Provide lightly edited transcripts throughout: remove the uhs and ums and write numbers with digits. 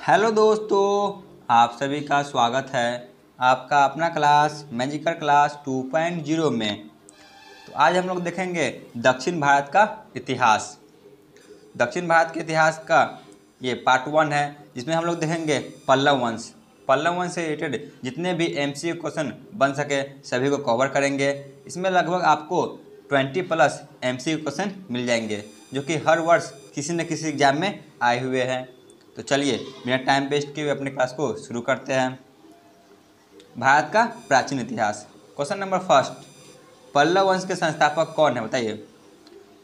Hello दोस्तों, आप सभी का स्वागत है आपका अपना क्लास मैजिकल क्लास 2.0 में। तो आज हम लोग देखेंगे दक्षिण भारत का इतिहास। दक्षिण भारत के इतिहास का ये पार्ट 1 है, जिसमें हम लोग देखेंगे पल्लव वंश। पल्लव वंश से रिलेटेड जितने भी MCQ क्वेश्चन बन सके सभी को कवर करेंगे। इसमें लगभग आपको 20+ MCQ क्वेश्चन मिल जाएंगे, जो कि हर वर्ष किसी न किसी एग्जाम में आए हुए हैं। तो चलिए बिना टाइम वेस्ट किए अपने क्लास को शुरू करते हैं। भारत का प्राचीन इतिहास। क्वेश्चन नंबर फर्स्ट, पल्लव वंश के संस्थापक कौन है बताइए।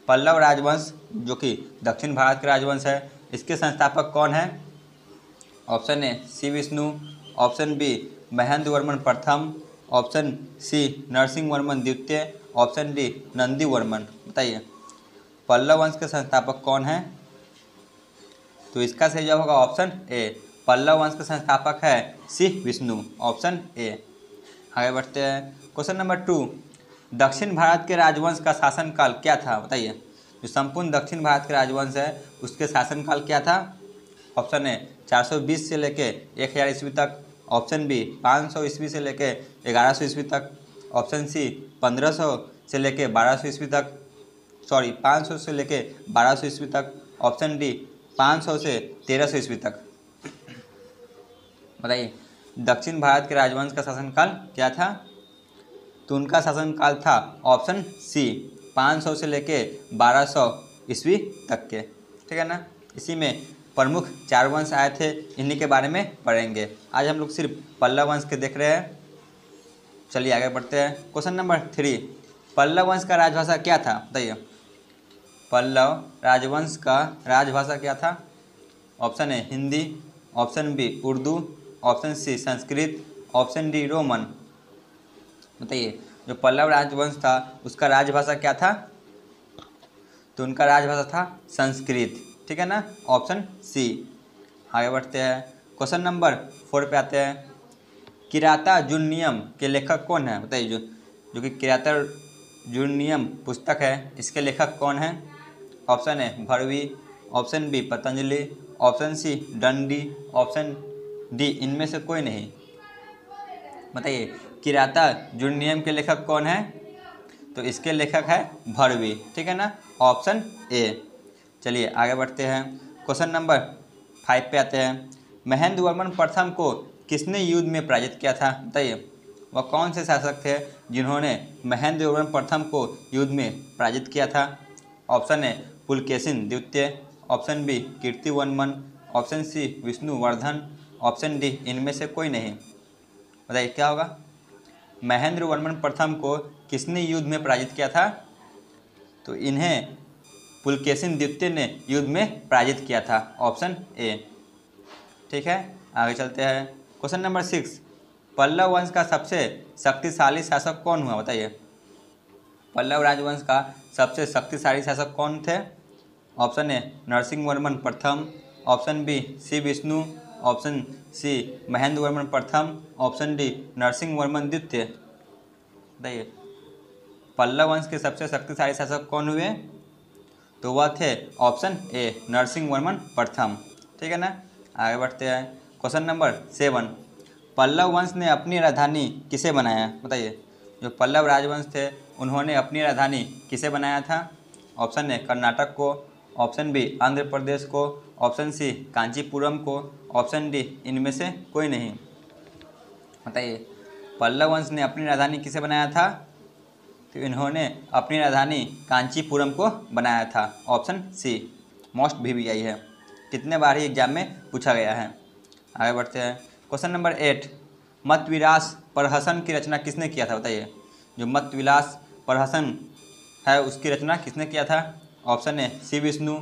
पल्लव राजवंश जो कि दक्षिण भारत का राजवंश है, इसके संस्थापक कौन है? Option A Simhavishnu, option B Mahendra Varman प्रथम, ऑप्शन सी नरसिंह वर्मन द्वितीय, ऑप्शन डी नंदी वर्मन। बताइए पल्लव वंश के संस्थापक कौन है? तो इसका सही जवाब होगा ऑप्शन ए, पल्लव वंश के संस्थापक है सी विष्णु, ऑप्शन ए। आगे बढ़ते हैं। क्वेश्चन नंबर 2, दक्षिण भारत के राजवंश का शासनकाल क्या था बताइए। जो संपूर्ण दक्षिण भारत के राजवंश है उसके शासनकाल क्या था? ऑप्शन ए 420 से लेके 1000 ईस्वी तक, ऑप्शन बी 500 ईस्वी से लेके 1100 ईस्वी तक, ऑप्शन सी 1500 से लेके 1200 ईस्वी तक, 500 से लेके 1200 ईस्वी तक, ऑप्शन डी 500 से 1300 ईस्वी तक। बताइए दक्षिण भारत के राजवंश का शासनकाल क्या था? तो उनका शासनकाल था ऑप्शन सी 500 से लेके 1200 ईस्वी तक के। ठीक है ना। इसी में प्रमुख 4 वंश आए थे, इन्हीं के बारे में पढ़ेंगे। आज हम लोग सिर्फ पल्लव वंश के देख रहे हैं। चलिए आगे बढ़ते हैं। क्वेश्चन नंबर 3, पल्लव वंश का राजभाषा क्या था बताइए। पल्लव राजवंश का राजभाषा क्या था? Option A Hindi, option B Urdu, option C Sanskrit, option D Roman. बताइए जो पल्लव राजवंश था उसका राजभाषा क्या था? तो उनका राजभाषा था संस्कृत। ठीक है ना, ऑप्शन सी। आगे बढ़ते हैं। क्वेश्चन नंबर 4 पे आते हैं। किरातार्जुनीयम के लेखक कौन है बताइए। जो कि किरातार्जुनीयम पुस्तक है, इसके लेखक कौन है? Option A Bharavi, option B Patanjali, option C Dandi, option D इनमें से कोई नहीं। बताइए किरातार्जुनीयम के लेखक कौन है? तो इसके लेखक है भरवी। ठीक है ना, ऑप्शन ए। चलिए आगे बढ़ते हैं। क्वेश्चन नंबर 5 पे आते हैं। महेंद्र वर्मन प्रथम को किसने युद्ध में पराजित किया था बताइए। वह कौन से शासक थे जिन्होंने महेंद्र वर्मन प्रथम को युद्ध में पराजित किया था? ऑप्शन ए पुलकेशिन द्वितीय, option B Kirtivarman, option C Vishnuvardhana, option D इनमें से कोई नहीं। बताइए क्या होगा? महेंद्र वर्मन प्रथम को किसने युद्ध में पराजित किया था? तो इन्हें पुलकेशिन द्वितीय ने युद्ध में पराजित किया था, ऑप्शन ए। ठीक है, आगे चलते हैं। क्वेश्चन नंबर 6, पल्लव वंश का सबसे शक्तिशाली शासक कौन हुआ बताइए। पल्लव राजवंश का सबसे शक्तिशाली शासक कौन थे? ऑप्शन ए नरसिंह वर्मन प्रथम, option B Simhavishnu, option C Mahendra Varman प्रथम, ऑप्शन डी नरसिंह वर्मन द्वितीय। बताइए पल्लव वंश के सबसे शक्तिशाली शासक कौन हुए? तो वह थे ऑप्शन ए नरसिंह वर्मन प्रथम। ठीक है ना, आगे बढ़ते हैं। क्वेश्चन नंबर 7, पल्लव वंश ने अपनी राजधानी किसे बनाया बताइए। जो पल्लव राजवंश थे उन्होंने अपनी राजधानी किसे बनाया था? ऑप्शन ए कर्नाटक को, ऑप्शन बी आंध्र प्रदेश को, ऑप्शन सी कांचीपुरम को, ऑप्शन डी इनमें से कोई नहीं। बताइए पल्लव वंश ने अपनी राजधानी किसे बनाया था? तो इन्होंने अपनी राजधानी कांचीपुरम को बनाया था, ऑप्शन सी। मोस्ट VVI है, कितने बार ही एग्जाम में पूछा गया है। आगे बढ़ते हैं। क्वेश्चन नंबर 8, मतविलास प्रहसन की रचना किसने किया था बताइए। जो मतविलास प्रहसन है उसकी रचना किसने किया था? Option A Simhavishnu,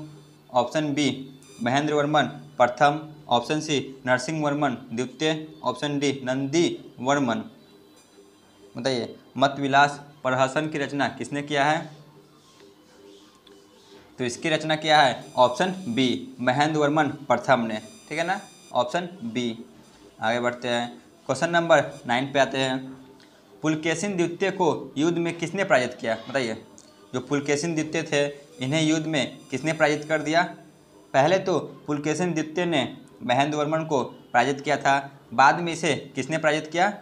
option B Mahendra Varman प्रथम, ऑप्शन सी नरसिंह वर्मन द्वितीय, ऑप्शन डी नंदी वर्मन। बताइए मतविलास प्रहसन की रचना किसने किया है? तो इसकी रचना किया है ऑप्शन बी महेंद्र वर्मन प्रथम ने। ठीक है ना, ऑप्शन बी। आगे बढ़ते हैं। क्वेश्चन नंबर 9 पे आते हैं। पुलकेशिन द्वितीय को युद्ध में किसने पराजित किया बताइए। जो पुलकेशिन द्वितीय थे इन्हें युद्ध में किसने पराजित कर दिया? पहले तो पुलकेशिन द्वितीय ने महेंद्र वर्मन को पराजित किया था। बाद में इसे किसने पराजित किया?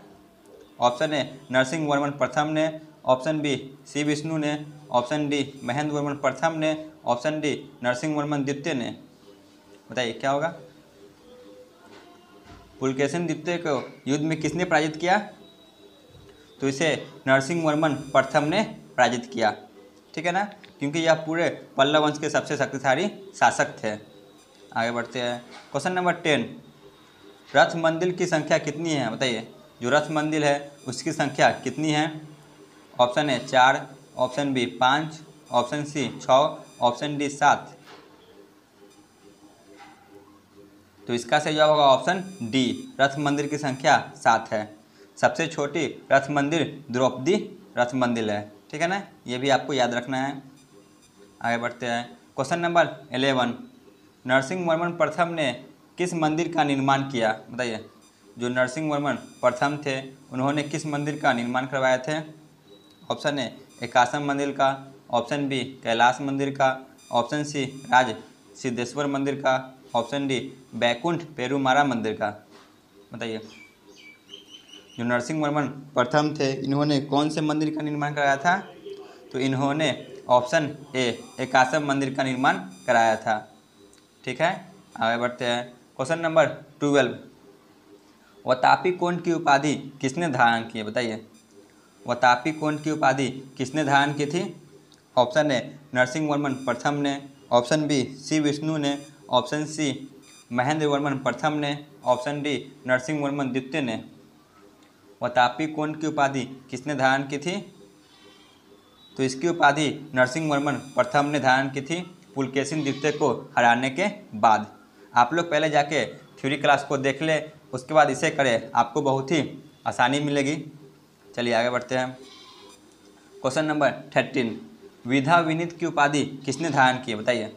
ऑप्शन ए नरसिंह वर्मन प्रथम ने, ऑप्शन बी सी विष्णु ने, ऑप्शन डी महेंद्र वर्मन प्रथम ने, ऑप्शन डी नरसिंह वर्मन द्वितीय ने। बताइए क्या होगा? पुलकेशिन द्वितीय को युद्ध में किसने पराजित किया? तो इसे नरसिंह वर्मन प्रथम ने पराजित किया। ठीक है ना, क्योंकि यह पूरे पल्लव वंश के सबसे शक्तिशाली शासक थे। आगे बढ़ते हैं। क्वेश्चन नंबर 10, रथ मंदिर की संख्या कितनी है? बताइए, जो रथ मंदिर है उसकी संख्या कितनी है? Option A 4, option B 5, option C 6, option D 7। तो इसका सही जवाब होगा ऑप्शन डी, रथ मंदिर की संख्या 7 है। सबसे छोटी रथ मंदिर द्रौपदी रथ मंदिर है। ठीक है ना, ये भी आपको याद रखना है। आगे बढ़ते हैं। क्वेश्चन नंबर 11, नरसिंह वर्मन प्रथम ने किस मंदिर का निर्माण किया? बताइए, जो नरसिंह वर्मन प्रथम थे उन्होंने किस मंदिर का निर्माण करवाए थे? ऑप्शन ए एकाश्म मंदिर का, ऑप्शन बी कैलाश मंदिर का, ऑप्शन सी राज सिद्धेश्वर मंदिर का, ऑप्शन डी बैकुंठ पेरुमारा मंदिर का। बताइए, जो नरसिंह वर्मन प्रथम थे इन्होंने कौन से मंदिर का निर्माण कराया था? तो इन्होंने ऑप्शन ए एकाश्म मंदिर का निर्माण कराया था। ठीक है, आगे बढ़ते हैं। क्वेश्चन नंबर 12, वातापी कोंड की उपाधि किसने धारण की? बताइए, वातापी कोंड की उपाधि किसने धारण की थी? ऑप्शन ए नरसिंह वर्मन प्रथम ने, ऑप्शन बी सी विष्णु ने, ऑप्शन सी महेंद्र वर्मन प्रथम ने, ऑप्शन डी नरसिंह वर्मन द्वितीय ने। वातापी कोंड की उपाधि किसने धारण की थी? तो इसकी उपाधि नरसिंह वर्मन प्रथम ने धारण की थी पुलकेशिन द्वितीय को हराने के बाद। आप लोग पहले जाके थ्योरी क्लास को देख ले, उसके बाद इसे करें, आपको बहुत ही आसानी मिलेगी। चलिए आगे बढ़ते हैं। क्वेश्चन नंबर 13, विधा विनीत की उपाधि किसने धारण की? बताइए,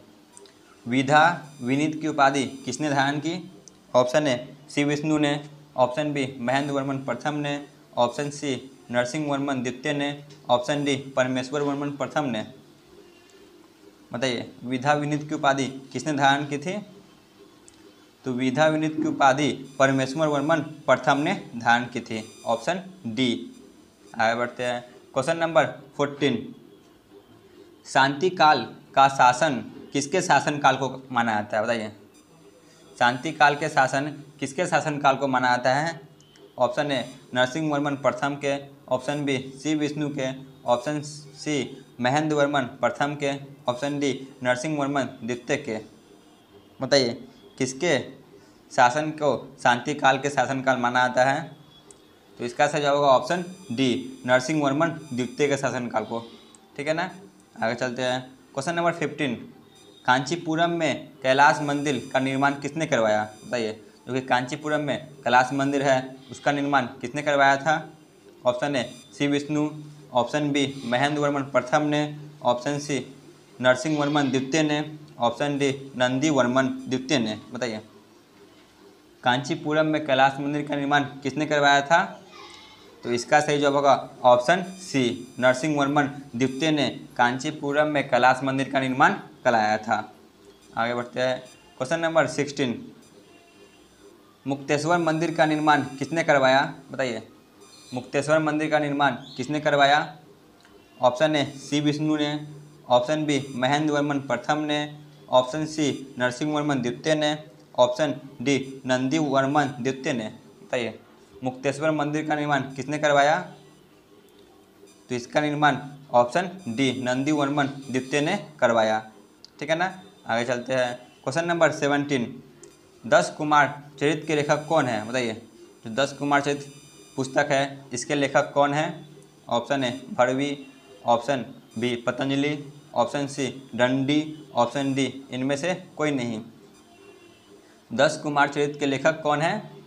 विधा विनीत की उपाधि किसने धारण की? ऑप्शन ए सी विष्णु ने, ऑप्शन बी महेंद्र वर्मन प्रथम ने, ऑप्शन सी नरसिंह वर्मन द्वितीय ने, ऑप्शन डी परमेश्वर वर्मन प्रथम ने। बताइए, विधा विनीत की उपाधि किसने धारण की थी? तो विधा विनीत की उपाधि परमेश्वर वर्मन प्रथम ने धारण की थी, ऑप्शन डी। आगे बढ़ते हैं। क्वेश्चन नंबर 14, शांति काल का शासन किसके शासनकाल को माना जाता है? बताइए, शांति काल के शासन किसके शासनकाल को माना जाता है? ऑप्शन ए नरसिंह वर्मन प्रथम के, ऑप्शन बी सी विष्णु के, ऑप्शन सी महेंद्र वर्मन प्रथम के, ऑप्शन डी नरसिंह वर्मन द्वितीय के। बताइए, किसके शासन को शांति काल के शासनकाल माना जाता है? तो इसका सही जवाब होगा ऑप्शन डी, नरसिंह वर्मन द्वितीय के शासनकाल को। ठीक है ना, आगे चलते हैं। क्वेश्चन नंबर 15, कांचीपुरम में कैलाश मंदिर का निर्माण किसने करवाया? बताइए, जो कि कांचीपुरम में कैलाश मंदिर है उसका निर्माण किसने करवाया था? Option A Simhavishnu, option B Mahendra Varman प्रथम ने, ऑप्शन सी नरसिंह वर्मन द्वितीय ने, ऑप्शन डी नंदी वर्मन द्वितीय ने। बताइए, कांचीपुरम में कैलाश मंदिर का निर्माण किसने करवाया था? तो इसका सही जवाब होगा ऑप्शन सी, नरसिंह वर्मन द्वितीय ने कांचीपुरम में कैलाश मंदिर का निर्माण कराया था। आगे बढ़ते हैं। क्वेश्चन नंबर 16, मुक्तेश्वर मंदिर का निर्माण किसने करवाया? बताइए, मुक्तेश्वर मंदिर का निर्माण किसने करवाया? ऑप्शन ए सी विष्णु ने, ऑप्शन बी महेंद्र वर्मन प्रथम ने, ऑप्शन सी नरसिंह वर्मन द्वितीय ने, ऑप्शन डी नंदी वर्मन द्वितीय ने। बताइए, मुक्तेश्वर मंदिर का निर्माण किसने करवाया? तो इसका निर्माण ऑप्शन डी नंदी वर्मन द्वितीय ने करवाया। ठीक है ना, आगे चलते हैं। क्वेश्चन नंबर 17, 10 कुमार चरित्र के लेखक कौन है? बताइए, जो 10 कुमार चरित्र पुस्तक है इसके लेखक कौन है? Option A Bharavi, option B Patanjali, option C Dandi, option D इनमें से कोई नहीं। 10 कुमार चरित्र के लेखक कौन है?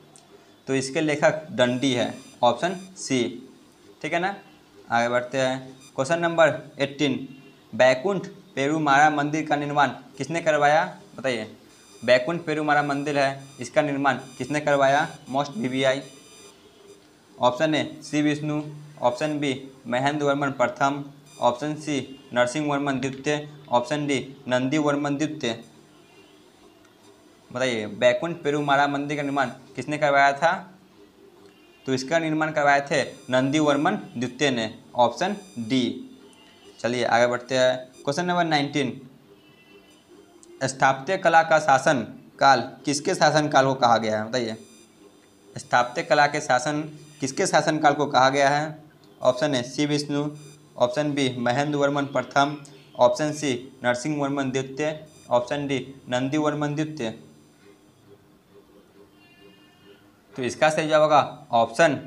तो इसके लेखक दंडी है, ऑप्शन सी। ठीक है ना, आगे बढ़ते हैं। क्वेश्चन नंबर 18, बैकुंठ पेरुमारा मंदिर का निर्माण किसने करवाया? बताइए, बैकुंठ पेरुमारा मंदिर है इसका निर्माण किसने करवाया? Most VVI. Option A Simhavishnu, option B Mahendra Varman प्रथम, ऑप्शन सी नरसिंह वर्मन द्वितीय, ऑप्शन डी नंदी वर्मन द्वितीय। बताइए बैकुंठ पेरुमाला मंदिर का निर्माण किसने करवाया था? तो इसका निर्माण करवाए थे नंदीवर्मन द्वितीय ने, ऑप्शन डी। चलिए आगे बढ़ते हैं। क्वेश्चन नंबर 19, स्थापत्य कला का शासन काल किसके शासन काल को कहा गया है? बताइए स्थापत्य कला के शासन किसके शासन काल को कहा गया है? Option A Simhavishnu, option B Mahendra Varman प्रथम, ऑप्शन सी नरसिंह वर्मन द्वितीय, ऑप्शन डी नंदीवर्मन द्वितीय। तो इसका सही जवाब होगा ऑप्शन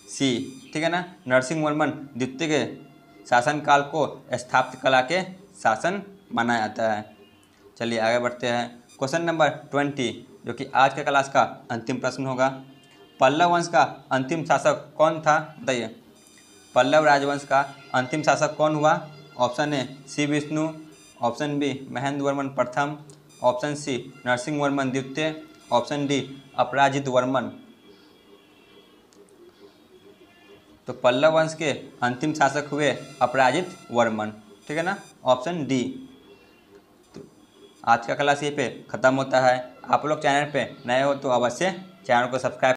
सी, ठीक है ना। नरसिंह वर्मन द्वितीय के शासनकाल को स्थापत्य कला के शासन माना जाता है। चलिए आगे बढ़ते हैं। क्वेश्चन नंबर 20 जो कि आज के क्लास का अंतिम प्रश्न होगा। पल्लव वंश का अंतिम शासक कौन था? बताइए पल्लव राजवंश का अंतिम शासक कौन हुआ? Option A Simhavishnu, option B Mahendra Varman प्रथम, ऑप्शन सी नरसिंह वर्मन द्वितीय, ऑप्शन डी अपराजित वर्मन। तो पल्लव वंश के अंतिम शासक हुए अपराजित वर्मन, ठीक है ना, ऑप्शन डी। तो आज का क्लास ये पे ख़त्म होता है। आप लोग चैनल पे नए हो तो अवश्य चैनल को सब्सक्राइब